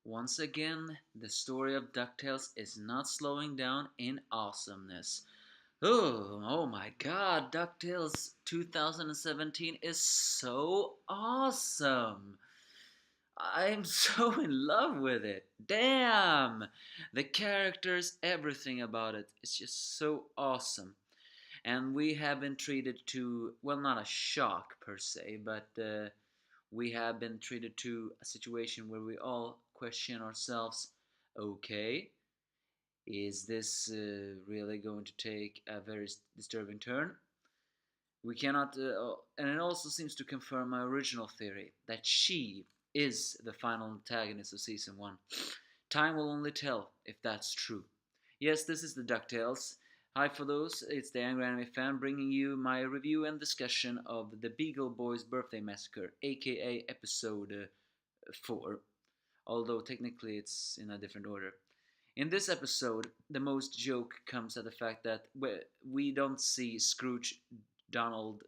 Once again, the story of Ducktales is not slowing down in awesomeness. Oh my god, Ducktales 2017 is so awesome! I'm so in love with it. Damn! The characters, everything about it is just so awesome. And we have been treated to, well, not a shock per se, but we have been treated to a situation where we all question ourselves, okay, is this really going to take a very disturbing turn? We cannot, and it also seems to confirm my original theory that she is the final antagonist of season 1. Time will only tell if that's true. Yes, this is the DuckTales. Hi for those, it's the Angry Anime Fan bringing you my review and discussion of the Beagle Boys Birthday Massacre, aka episode 4, although technically it's in a different order. In this episode, the most joke comes at the fact that we don't see Scrooge, Donald,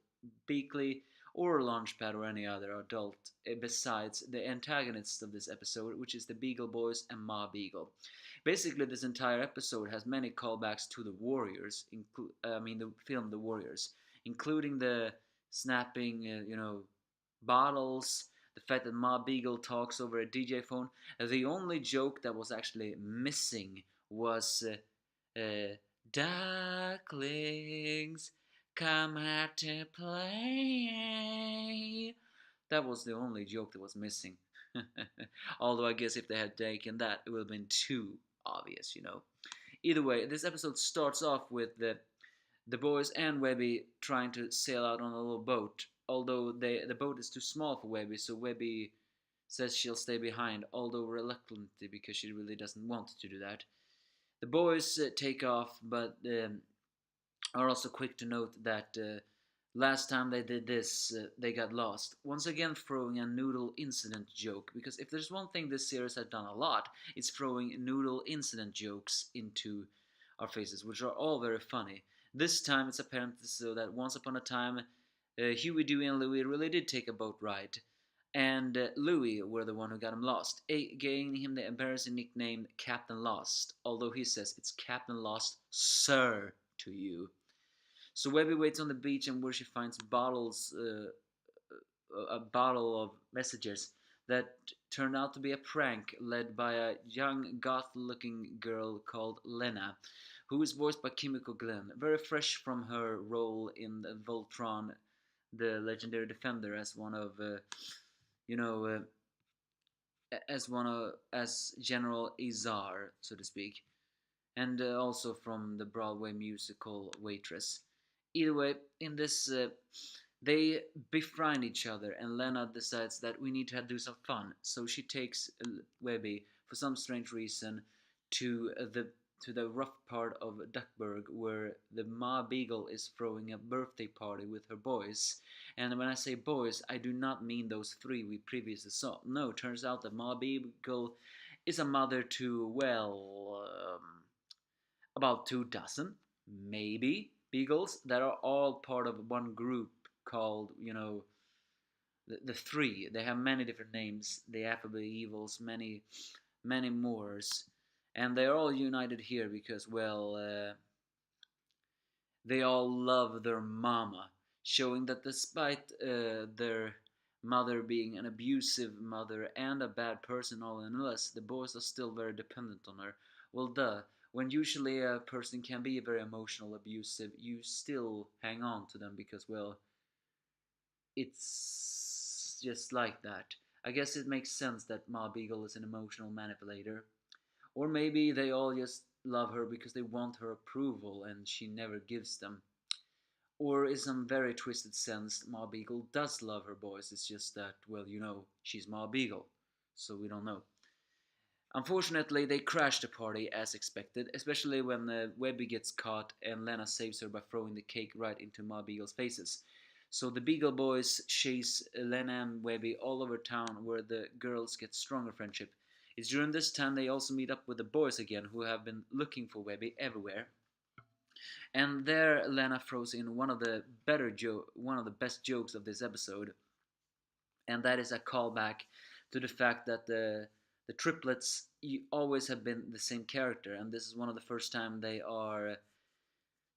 Beakley, or Launchpad or any other adult besides the antagonists of this episode, which is the Beagle Boys and Ma Beagle. Basically, this entire episode has many callbacks to the Warriors, the film The Warriors, including the snapping, bottles, the fact that Ma Beagle talks over a DJ phone. The only joke that was actually missing was Ducklings come out to play. That was the only joke that was missing. Although I guess if they had taken that, it would have been too obvious. Either way, this episode starts off with the boys and Webby trying to sail out on a little boat. Although the boat is too small for Webby, so Webby says she'll stay behind, although reluctantly because she really doesn't want to do that. The boys take off, but are also quick to note that last time they did this, they got lost. Once again, throwing a noodle incident joke, because if there's one thing this series has done a lot, it's throwing noodle incident jokes into our faces, which are all very funny. This time it's apparent so that once upon a time, Huey, Dewey, and Louie really did take a boat ride. And Louie were the one who got him lost, giving him the embarrassing nickname Captain Lost, although he says it's Captain Lost, sir, to you. So Webby waits on the beach, and where she finds a bottle of messages that turned out to be a prank led by a young goth-looking girl called Lena, who is voiced by Kimiko Glenn, very fresh from her role in Voltron, the legendary defender, as one of, as General Izar, so to speak, and also from the Broadway musical Waitress. Either way, in this, they befriend each other, and Lena decides that we need to do some fun. So she takes Webby, for some strange reason, to the rough part of Duckburg, where the Ma Beagle is throwing a birthday party with her boys. And when I say boys, I do not mean those 3 we previously saw. No, turns out that Ma Beagle is a mother to, well, about 2 dozen, maybe, beagles that are all part of one group called, the 3. They have many different names, the Affable Evils, many mores, and they are all united here because, well, they all love their mama, showing that despite their mother being an abusive mother and a bad person all in us, the boys are still very dependent on her. Well, duh. When usually a person can be very emotional, abusive, you still hang on to them because, well, it's just like that. I guess it makes sense that Ma Beagle is an emotional manipulator. Or maybe they all just love her because they want her approval and she never gives them. Or in some very twisted sense, Ma Beagle does love her boys, it's just that, well, she's Ma Beagle, so we don't know. Unfortunately, they crash the party as expected, especially when Webby gets caught and Lena saves her by throwing the cake right into Ma Beagle's faces. So the Beagle Boys chase Lena and Webby all over town where the girls get stronger friendship. It's during this time they also meet up with the boys again, who have been looking for Webby everywhere. And there Lena throws in one of the best jokes of this episode, and that is a callback to the fact that the the triplets always have been the same character, and this is one of the first time they are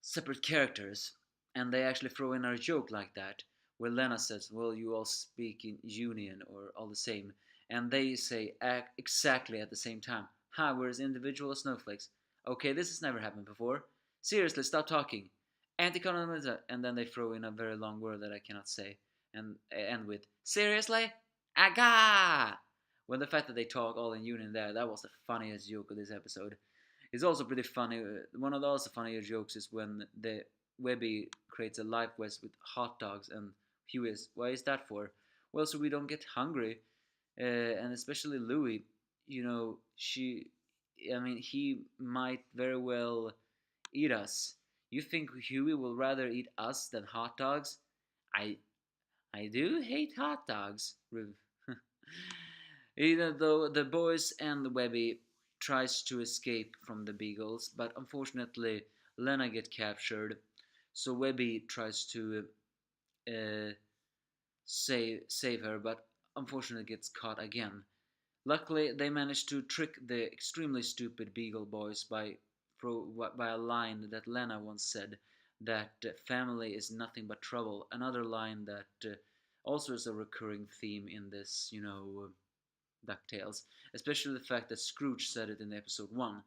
separate characters, and they actually throw in a joke like that, where Lena says, "Well, you all speak in union or all the same," and they say exactly at the same time, "Ha, we're as individual as snowflakes." Okay, this has never happened before. Seriously, stop talking. Anti-colonialism, and then they throw in a very long word that I cannot say, and end with seriously, aga. Well, the fact that they talk all in union there, that was the funniest joke of this episode. It's also pretty funny. One of the also funnier jokes is when the Webby creates a life vest with hot dogs, and Huey is, why is that for? Well, so we don't get hungry, and especially Louis. I mean, he might very well eat us. You think Huey will rather eat us than hot dogs? I I do hate hot dogs. Even though the boys and the Webby tries to escape from the Beagles, but unfortunately Lena get captured. So Webby tries to uh, save her, but unfortunately gets caught again. Luckily, they manage to trick the extremely stupid Beagle boys by a line that Lena once said, that family is nothing but trouble. Another line that also is a recurring theme in this, DuckTales, especially the fact that Scrooge said it in episode 1.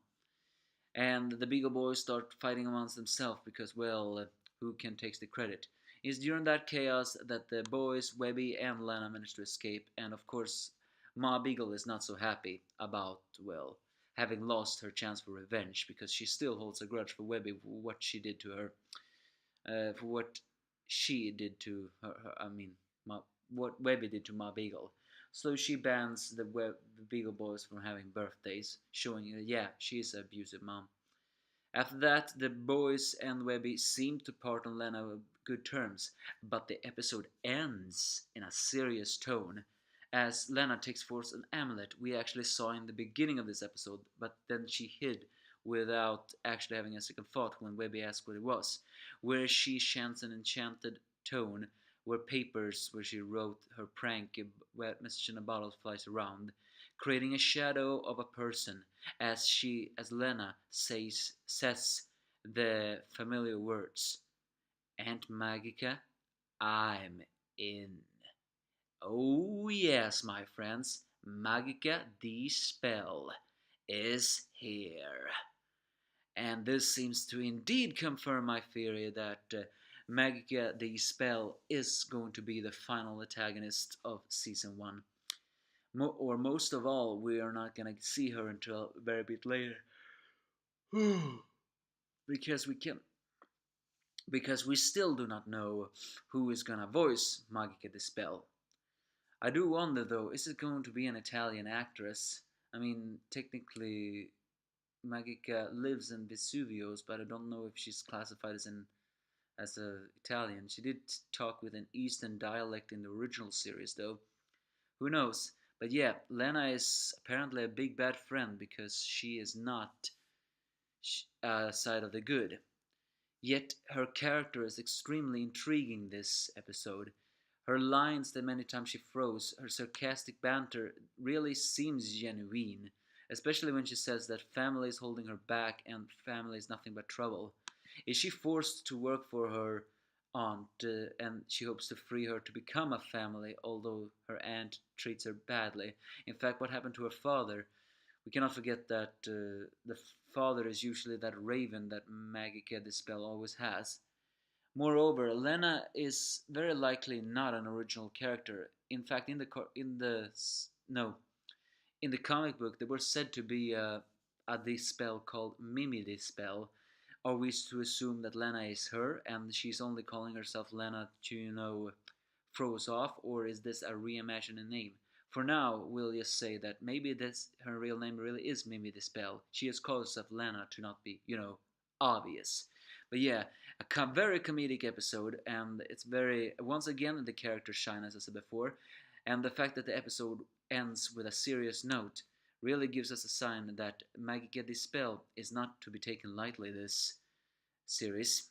And the Beagle Boys start fighting amongst themselves because, well, who can take the credit? It's during that chaos that the boys, Webby and Lena, manage to escape, and of course, Ma Beagle is not so happy about, well, having lost her chance for revenge because she still holds a grudge for Webby for what she did to her, for what she did to I mean, Ma, what Webby did to Ma Beagle. So she bans the Beagle Boys from having birthdays, showing that, yeah, she's an abusive mom. After that, the boys and Webby seem to part on Lena with good terms, but the episode ends in a serious tone as Lena takes forth an amulet we actually saw in the beginning of this episode, but then she hid without actually having a second thought when Webby asked what it was, where she chants an enchanted tone where papers where she wrote her prank message in a bottle flies around, creating a shadow of a person as Lena says the familiar words, Aunt Magica, I'm in. Oh yes, my friends, Magica the spell is here. And this seems to indeed confirm my theory that Magica the spell is going to be the final antagonist of season 1. Or most of all, we are not going to see her until a very bit later. because we can because we still do not know who is gonna voice Magica the Spell. I do wonder though, is it going to be an Italian actress? I mean, technically, Magica lives in Vesuvius, but I don't know if she's classified as a Italian. She did talk with an Eastern dialect in the original series, though. Who knows? But yeah, Lena is apparently a big bad friend because she is not side of the good. Yet her character is extremely intriguing this episode. Her lines that many times she throws, her sarcastic banter really seems genuine, especially when she says that family is holding her back and family is nothing but trouble. Is she forced to work for her aunt and she hopes to free her to become a family, although her aunt treats her badly? In fact, what happened to her father? We cannot forget that the father is usually that raven that Magica the spell always has. Moreover, Lena is very likely not an original character. In fact, in the comic book, there was said to be a this spell called Mimi this spell. Are we to assume that Lena is her and she's only calling herself Lena to, throw us off, or is this a reimagined name? For now, we'll just say that maybe this her real name really is Mimi the Spell. She has called herself Lena to not be, obvious. But yeah, very comedic episode, and it's very once again the characters shine as I said before, and the fact that the episode ends with a serious note really gives us a sign that Magica the Spell is not to be taken lightly this series.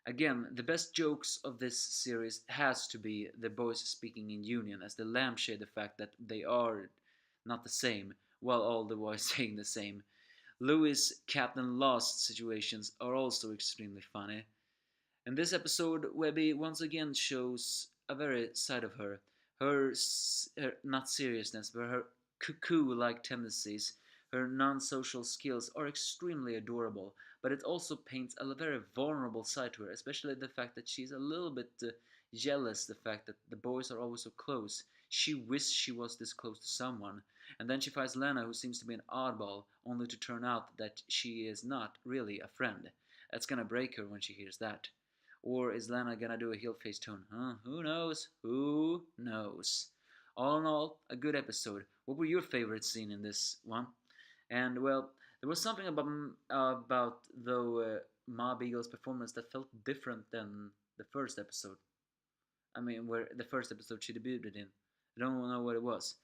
Again, the best jokes of this series has to be the boys speaking in union, as they lampshade the fact that they are not the same, while all the boys saying the same. Louis' Captain Lost situations are also extremely funny. In this episode, Webby once again shows a very side of her. Her not seriousness, but her cuckoo-like tendencies, her non-social skills are extremely adorable. But it also paints a very vulnerable side to her, especially the fact that she's a little bit jealous. The fact that the boys are always so close. She wishes she was this close to someone. And then she finds Lena, who seems to be an oddball, only to turn out that she is not really a friend. That's gonna break her when she hears that. Or is Lena gonna do a heel face tone? Huh? Who knows? Who knows? All in all, a good episode. What were your favorite scene in this one? And well, there was something about though Ma Beagle's performance that felt different than the first episode. I mean, where the first episode she debuted in. I don't know what it was,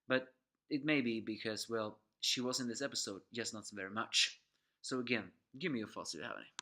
but it may be because well, she was in this episode, just not very much. So again, give me your thoughts if you have any.